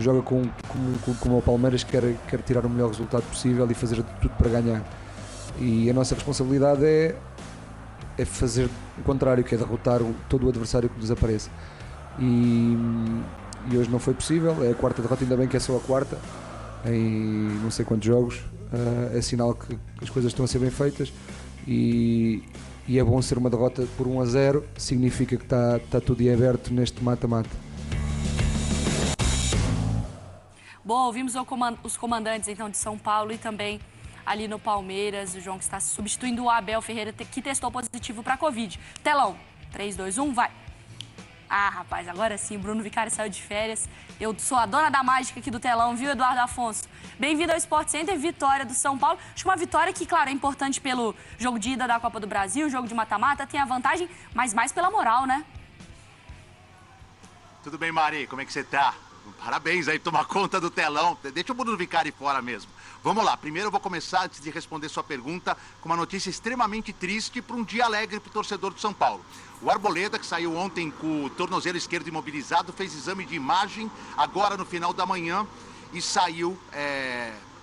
joga como o Palmeiras, quer tirar o melhor resultado possível e fazer de tudo para ganhar. E a nossa responsabilidade é fazer o contrário, que é derrotar todo o adversário que nos apareça. E hoje não foi possível, é a quarta derrota, ainda bem que é só a quarta, em não sei quantos jogos. É sinal que as coisas estão a ser bem feitas e é bom ser uma derrota por 1-0, significa que está tudo em aberto neste mata-mata. Bom, ouvimos os comandantes então de São Paulo e também ali no Palmeiras, o João que está substituindo o Abel Ferreira, que testou positivo para a Covid. Telão, 3, 2, 1, vai! Ah, rapaz, agora sim, Bruno Vicari saiu de férias. Eu sou a dona da mágica aqui do telão, viu, Eduardo Afonso? Bem-vindo ao Sport Center, vitória do São Paulo. Acho que uma vitória que, claro, é importante pelo jogo de ida da Copa do Brasil, jogo de mata-mata, tem a vantagem, mas mais pela moral, né? Tudo bem, Mari? Como é que você tá? Parabéns aí, tomar conta do telão. Deixa o Bruno Vicari fora mesmo. Vamos lá, primeiro eu vou começar, antes de responder sua pergunta, com uma notícia extremamente triste para um dia alegre para o torcedor do São Paulo. O Arboleda, que saiu ontem com o tornozelo esquerdo imobilizado, fez exame de imagem agora no final da manhã e saiu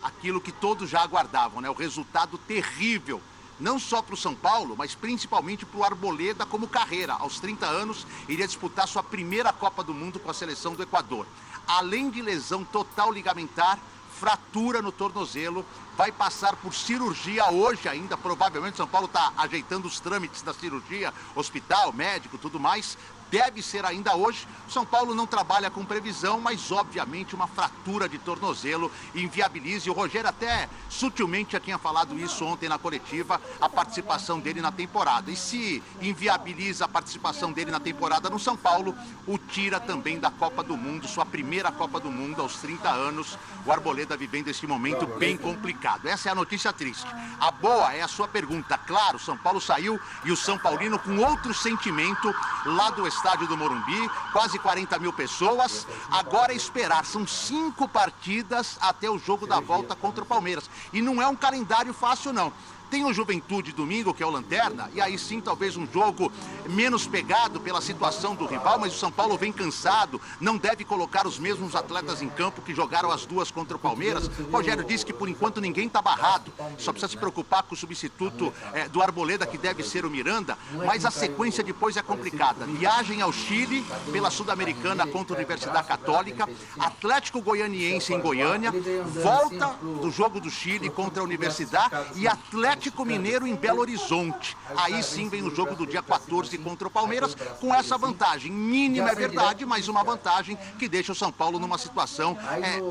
aquilo que todos já aguardavam, né? O resultado terrível. Não só para o São Paulo, mas principalmente para o Arboleda como carreira. Aos 30 anos, iria disputar sua primeira Copa do Mundo com a seleção do Equador. Além de lesão total ligamentar, fratura no tornozelo, vai passar por cirurgia hoje ainda, provavelmente o São Paulo está ajeitando os trâmites da cirurgia, hospital, médico, tudo mais. Deve ser ainda hoje. O São Paulo não trabalha com previsão, mas obviamente uma fratura de tornozelo inviabiliza. E o Rogério até sutilmente já tinha falado isso ontem na coletiva, a participação dele na temporada. E se inviabiliza a participação dele na temporada no São Paulo, o tira também da Copa do Mundo, sua primeira Copa do Mundo aos 30 anos. O Arboleda vivendo esse momento bem complicado. Essa é a notícia triste. A boa é a sua pergunta. Claro, o São Paulo saiu e o São Paulino com outro sentimento lá do estádio do Morumbi, quase 40 mil pessoas. Agora é esperar, são 5 partidas até o jogo da volta contra o Palmeiras. E não é um calendário fácil, não. Tem o Juventude domingo, que é o Lanterna, e aí sim talvez um jogo menos pegado pela situação do rival, mas o São Paulo vem cansado, não deve colocar os mesmos atletas em campo que jogaram as duas contra o Palmeiras. Rogério disse que por enquanto ninguém está barrado, só precisa se preocupar com o substituto do Arboleda, que deve ser o Miranda, mas a sequência depois é complicada. Viagem ao Chile pela Sul-Americana contra a Universidade Católica, Atlético Goianiense em Goiânia, volta do jogo do Chile contra a Universidade e Atlético Mineiro em Belo Horizonte. Aí sim vem o jogo do dia 14 contra o Palmeiras, com essa vantagem mínima, é verdade, mas uma vantagem que deixa o São Paulo numa situação,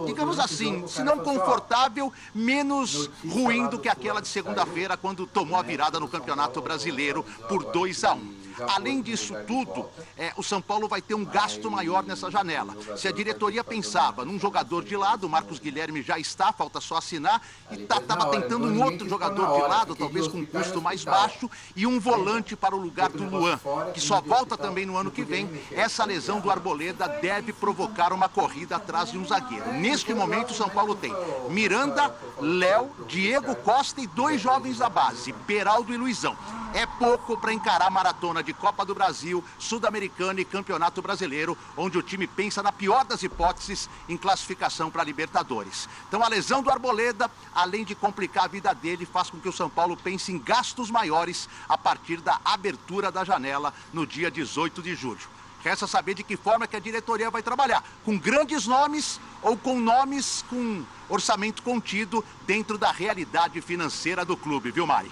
digamos assim, se não confortável, menos ruim do que aquela de segunda-feira, quando tomou a virada no Campeonato Brasileiro por 2-1. Além disso tudo, o São Paulo vai ter um gasto maior nessa janela. Se a diretoria pensava num jogador de lado, o Marcos Guilherme já está, falta só assinar, e estava tentando um outro jogador de lado, talvez com um custo mais baixo, e um volante para o lugar do Luan, que só volta também no ano que vem. Essa lesão do Arboleda deve provocar uma corrida atrás de um zagueiro. Neste momento, o São Paulo tem Miranda, Léo, Diego Costa e 2 jovens da base, Beraldo e Luizão. É pouco para encarar a maratona de Copa do Brasil, Sul-Americana e Campeonato Brasileiro, onde o time pensa, na pior das hipóteses, em classificação para a Libertadores. Então a lesão do Arboleda, além de complicar a vida dele, faz com que o São Paulo pense em gastos maiores a partir da abertura da janela no dia 18 de julho. Resta saber de que forma que a diretoria vai trabalhar, com grandes nomes ou com nomes com orçamento contido dentro da realidade financeira do clube, viu, Mari?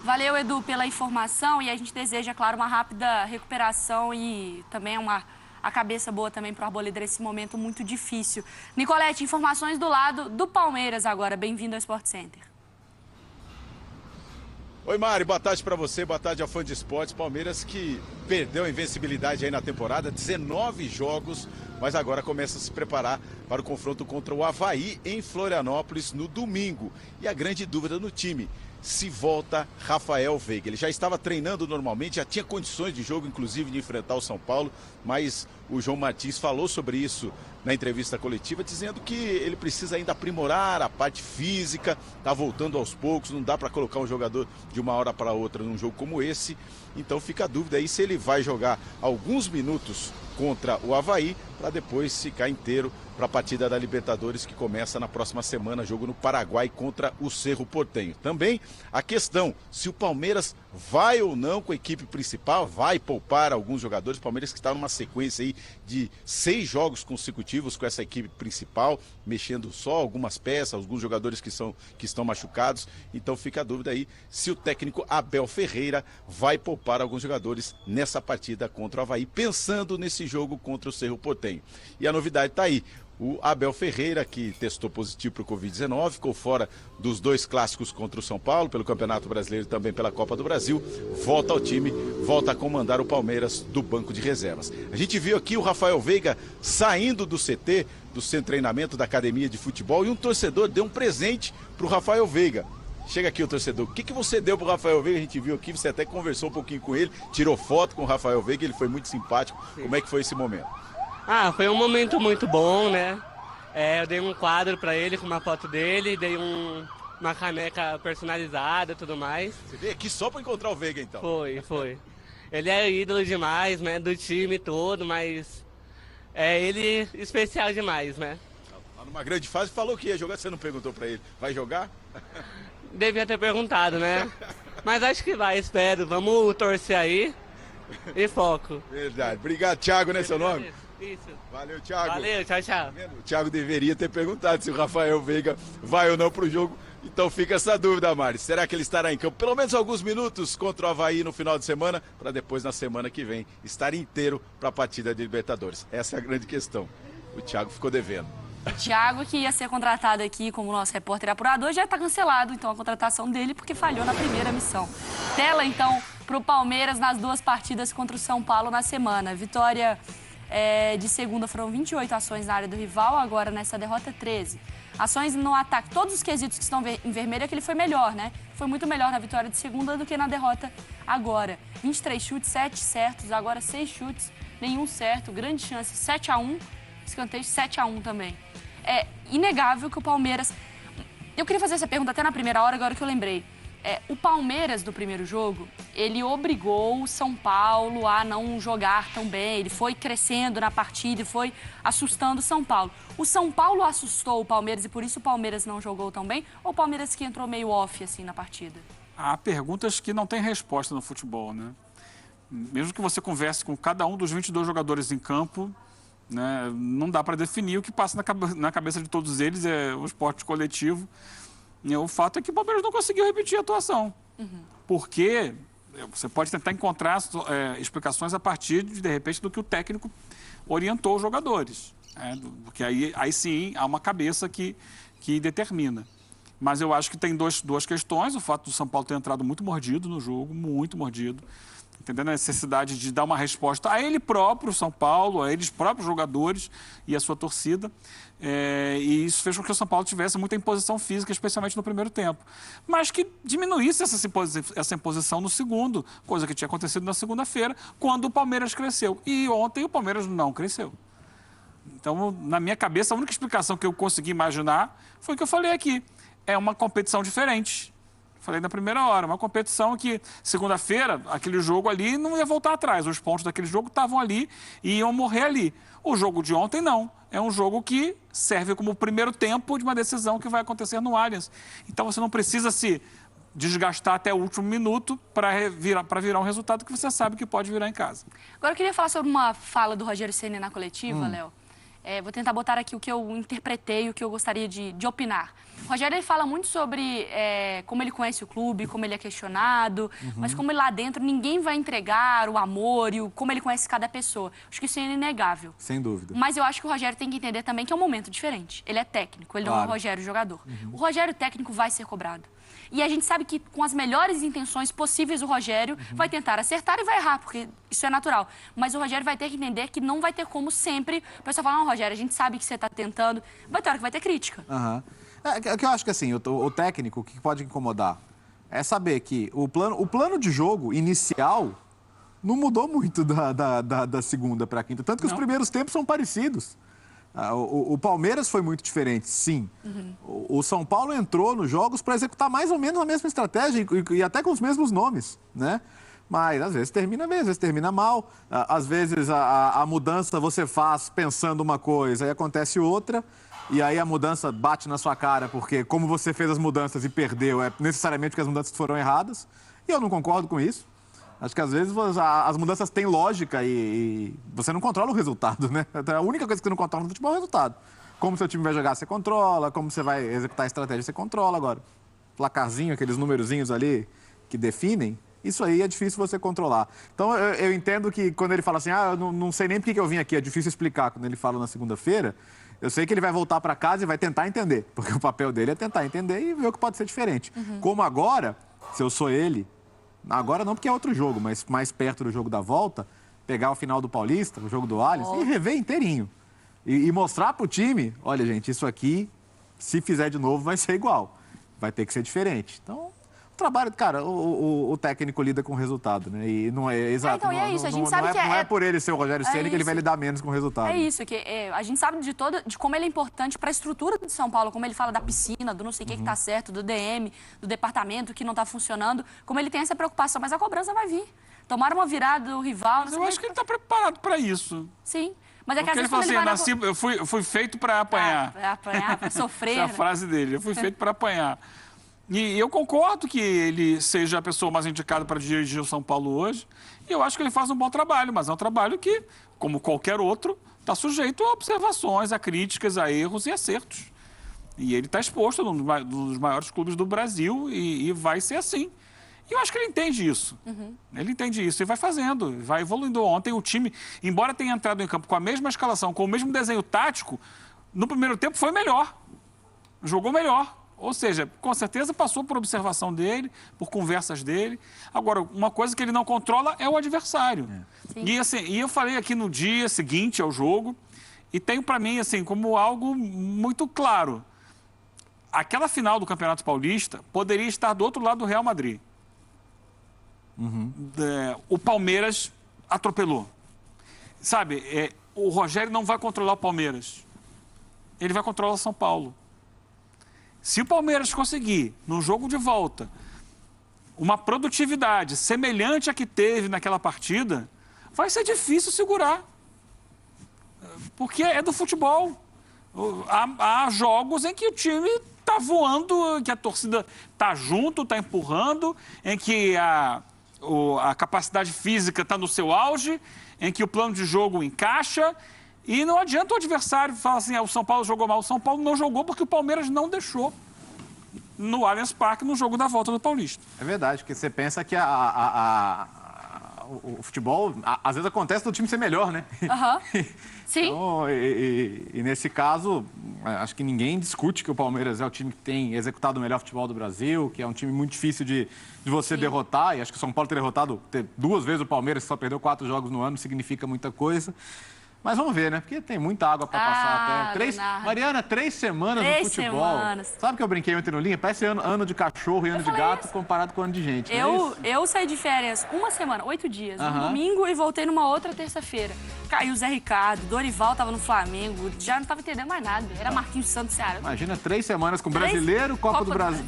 Valeu, Edu, pela informação e a gente deseja, claro, uma rápida recuperação e também a cabeça boa também para o Arboleda nesse momento muito difícil. Nicolete, informações do lado do Palmeiras agora. Bem-vindo ao Sport Center. Oi, Mari, boa tarde para você, boa tarde ao fã de esportes. Palmeiras que perdeu a invencibilidade aí na temporada, 19 jogos, mas agora começa a se preparar para o confronto contra o Avaí em Florianópolis no domingo. E a grande dúvida no time: se volta Rafael Veiga. Ele já estava treinando normalmente, já tinha condições de jogo, inclusive, de enfrentar o São Paulo, mas o João Martins falou sobre isso na entrevista coletiva, dizendo que ele precisa ainda aprimorar a parte física, está voltando aos poucos, não dá para colocar um jogador de uma hora para outra num jogo como esse. Então fica a dúvida aí se ele vai jogar alguns minutos contra o Avaí, para depois ficar inteiro para a partida da Libertadores que começa na próxima semana, jogo no Paraguai contra o Cerro Porteño. Também a questão se o Palmeiras vai ou não com a equipe principal, vai poupar alguns jogadores. O Palmeiras que está numa sequência aí de 6 jogos consecutivos com essa equipe principal, mexendo só algumas peças, alguns jogadores que estão machucados. Então fica a dúvida aí se o técnico Abel Ferreira vai poupar alguns jogadores nessa partida contra o Avaí, pensando nesse jogo contra o Cerro Porteño. E a novidade está aí. O Abel Ferreira, que testou positivo para o Covid-19, ficou fora dos 2 clássicos contra o São Paulo, pelo Campeonato Brasileiro e também pela Copa do Brasil, volta ao time, volta a comandar o Palmeiras do banco de reservas. A gente viu aqui o Rafael Veiga saindo do CT, do centro de treinamento da academia de futebol, e um torcedor deu um presente para o Rafael Veiga. Chega aqui o torcedor, o que você deu para o Rafael Veiga? A gente viu aqui, você até conversou um pouquinho com ele, tirou foto com o Rafael Veiga, ele foi muito simpático. Como é que foi esse momento? Foi um momento muito bom, né? Eu dei um quadro para ele com uma foto dele, dei uma caneca personalizada e tudo mais. Você veio aqui só para encontrar o Veiga, então? Foi. Ele é ídolo demais, né? Do time todo, mas ele especial demais, né? Tá numa grande fase, falou que ia jogar, você não perguntou para ele. Vai jogar? Devia ter perguntado, né? Mas acho que vai, espero. Vamos torcer aí e foco. Verdade. Obrigado, Thiago, né, seu nome? Isso. Valeu, Thiago. Valeu, tchau. O Thiago deveria ter perguntado se o Rafael Veiga vai ou não pro jogo. Então fica essa dúvida, Mari. Será que ele estará em campo pelo menos alguns minutos contra o Avaí no final de semana, para depois, na semana que vem, estar inteiro para a partida de Libertadores? Essa é a grande questão. O Thiago ficou devendo. O Thiago, que ia ser contratado aqui como nosso repórter apurador, já está cancelado, então, a contratação dele, porque falhou na primeira missão. Tela, então, para o Palmeiras nas 2 partidas contra o São Paulo na semana. Vitória de segunda foram 28 ações na área do rival, agora nessa derrota 13. Ações no ataque, todos os quesitos que estão em vermelho é que ele foi melhor, né? Foi muito melhor na vitória de segunda do que na derrota agora. 23 chutes, 7 certos, agora 6 chutes, nenhum certo, grande chance, 7-1, escanteio 7-1 também. É inegável que o Palmeiras... Eu queria fazer essa pergunta até na primeira hora, agora que eu lembrei. O Palmeiras, do primeiro jogo, ele obrigou o São Paulo a não jogar tão bem. Ele foi crescendo na partida e foi assustando o São Paulo. O São Paulo assustou o Palmeiras e por isso o Palmeiras não jogou tão bem? Ou o Palmeiras que entrou meio off, assim, na partida? Há perguntas que não têm resposta no futebol, né? Mesmo que você converse com cada um dos 22 jogadores em campo, né, não dá para definir o que passa na cabeça de todos eles, é o esporte coletivo. O fato é que o Palmeiras não conseguiu repetir a atuação. Porque você pode tentar encontrar explicações a partir, de repente, do que o técnico orientou os jogadores. Porque aí sim há uma cabeça que determina. Mas eu acho que tem duas questões. O fato do São Paulo ter entrado muito mordido no jogo, muito mordido. Entendendo a necessidade de dar uma resposta a ele próprio, São Paulo, a eles próprios jogadores e a sua torcida. E isso fez com que o São Paulo tivesse muita imposição física, especialmente no primeiro tempo. Mas que diminuísse essa imposição no segundo, coisa que tinha acontecido na segunda-feira, quando o Palmeiras cresceu. E ontem o Palmeiras não cresceu. Então, na minha cabeça, a única explicação que eu consegui imaginar foi o que eu falei aqui. É uma competição diferente. Falei na primeira hora, uma competição que, segunda-feira, aquele jogo ali não ia voltar atrás. Os pontos daquele jogo estavam ali e iam morrer ali. O jogo de ontem, não. É um jogo que serve como o primeiro tempo de uma decisão que vai acontecer no Allianz. Então, você não precisa se desgastar até o último minuto para virar um resultado que você sabe que pode virar em casa. Agora, eu queria falar sobre uma fala do Rogério Ceni na coletiva, Léo. Vou tentar botar aqui o que eu interpretei, o que eu gostaria de opinar. O Rogério, ele fala muito sobre como ele conhece o clube, como ele é questionado, mas como lá dentro ninguém vai entregar o amor e como ele conhece cada pessoa. Acho que isso é inegável. Sem dúvida. Mas eu acho que o Rogério tem que entender também que é um momento diferente. Ele é técnico, ele não é o Rogério jogador. O Rogério técnico vai ser cobrado. E a gente sabe que com as melhores intenções possíveis o Rogério vai tentar acertar e vai errar, porque isso é natural. Mas o Rogério vai ter que entender que não vai ter como sempre o pessoal falar, não, Rogério, a gente sabe que você está tentando. Vai ter hora que vai ter crítica. É que eu acho que assim, o técnico, o que pode incomodar é saber que o plano de jogo inicial não mudou muito da segunda para a quinta. Tanto que os primeiros tempos são parecidos. O Palmeiras foi muito diferente, sim. O São Paulo entrou nos jogos para executar mais ou menos a mesma estratégia e até com os mesmos nomes, né? Mas às vezes termina bem, às vezes termina mal. Às vezes a mudança você faz pensando uma coisa e acontece outra. E aí a mudança bate na sua cara, porque como você fez as mudanças e perdeu, é necessariamente porque as mudanças foram erradas. E eu não concordo com isso. Acho que às vezes as mudanças têm lógica e você não controla o resultado, né? A única coisa que você não controla no futebol é o resultado. Como seu time vai jogar, você controla. Como você vai executar a estratégia, você controla. Agora, placarzinho, aqueles numerozinhos ali que definem, isso aí é difícil você controlar. Então, eu entendo que quando ele fala assim, eu não sei nem por que eu vim aqui, é difícil explicar. Quando ele fala na segunda-feira, eu sei que ele vai voltar para casa e vai tentar entender. Porque o papel dele é tentar entender e ver o que pode ser diferente. Como agora, se eu sou ele, agora não porque é outro jogo, mas mais perto do jogo da volta, pegar o final do Paulista, o jogo do Allianz, e rever inteirinho. E mostrar para o time, olha, gente, isso aqui, se fizer de novo, vai ser igual. Vai ter que ser diferente. Então, o trabalho, cara, o técnico lida com o resultado, né? E não é exato. Então, é isso. A gente sabe que não é por ele ser o Rogério Ceni que ele vai lidar menos com o resultado. É isso, a gente sabe de como ele é importante para a estrutura de São Paulo, como ele fala da piscina, do não sei o que tá certo, do DM, do departamento que não tá funcionando, como ele tem essa preocupação, mas a cobrança vai vir. Tomaram uma virada do rival. Mas eu acho que ele tá preparado para isso. Sim. Mas é que porque às ele fala vezes assim, eu fui feito para apanhar. Para apanhar, para sofrer. Essa é a frase dele, eu fui feito para apanhar. E eu concordo que ele seja a pessoa mais indicada para dirigir o São Paulo hoje. E eu acho que ele faz um bom trabalho, mas é um trabalho que, como qualquer outro, está sujeito a observações, a críticas, a erros e acertos. E ele está exposto num dos maiores clubes do Brasil e vai ser assim. E eu acho que ele entende isso. Ele entende isso e vai fazendo, vai evoluindo. Ontem o time, embora tenha entrado em campo com a mesma escalação, com o mesmo desenho tático, no primeiro tempo foi melhor. Jogou melhor. Ou seja, com certeza passou por observação dele, por conversas dele. Agora, uma coisa que ele não controla é o adversário. E, assim, eu falei aqui no dia seguinte ao jogo, e tenho para mim assim, como algo muito claro. Aquela final do Campeonato Paulista poderia estar do outro lado do Real Madrid. O Palmeiras atropelou. Sabe, o Rogério não vai controlar o Palmeiras. Ele vai controlar o São Paulo. Se o Palmeiras conseguir, no jogo de volta, uma produtividade semelhante à que teve naquela partida, vai ser difícil segurar. Porque é do futebol. Há jogos em que o time está voando, que a torcida está junto, está empurrando, em que a capacidade física está no seu auge, em que o plano de jogo encaixa. E não adianta o adversário falar assim, o São Paulo jogou mal. O São Paulo não jogou porque o Palmeiras não deixou no Allianz Parque no jogo da volta do Paulista. É verdade, porque você pensa que o futebol, às vezes acontece do time ser melhor, né? Sim. Então, e nesse caso, acho que ninguém discute que o Palmeiras é o time que tem executado o melhor futebol do Brasil, que é um time muito difícil de você derrotar. E acho que o São Paulo ter derrotado 2 vezes o Palmeiras, que só perdeu 4 jogos no ano, significa muita coisa. Mas vamos ver, né? Porque tem muita água para passar até. Mariana, 3 semanas no futebol. Sabe que eu brinquei ontem no Linha? Parece ano de cachorro e ano de gato comparado com ano de gente. Eu saí de férias uma semana, 8 dias, no domingo e voltei numa outra terça-feira. Caiu o Zé Ricardo, Dorival tava no Flamengo, já não tava entendendo mais nada. Era Marquinhos Santos Ceará. Imagina 3 semanas com Brasileiro, Copa do Brasil,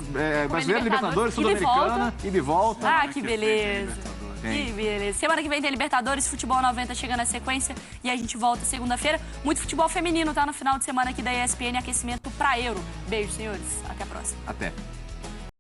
Brasileiro, Libertadores, Sul-Americana e de volta. Ah, que beleza. Que beleza. Semana que vem tem Libertadores, Futebol 90 chegando na sequência e a gente volta segunda-feira. Muito futebol feminino, tá? No final de semana aqui da ESPN, aquecimento pra Euro. Beijo, senhores. Até a próxima. Até.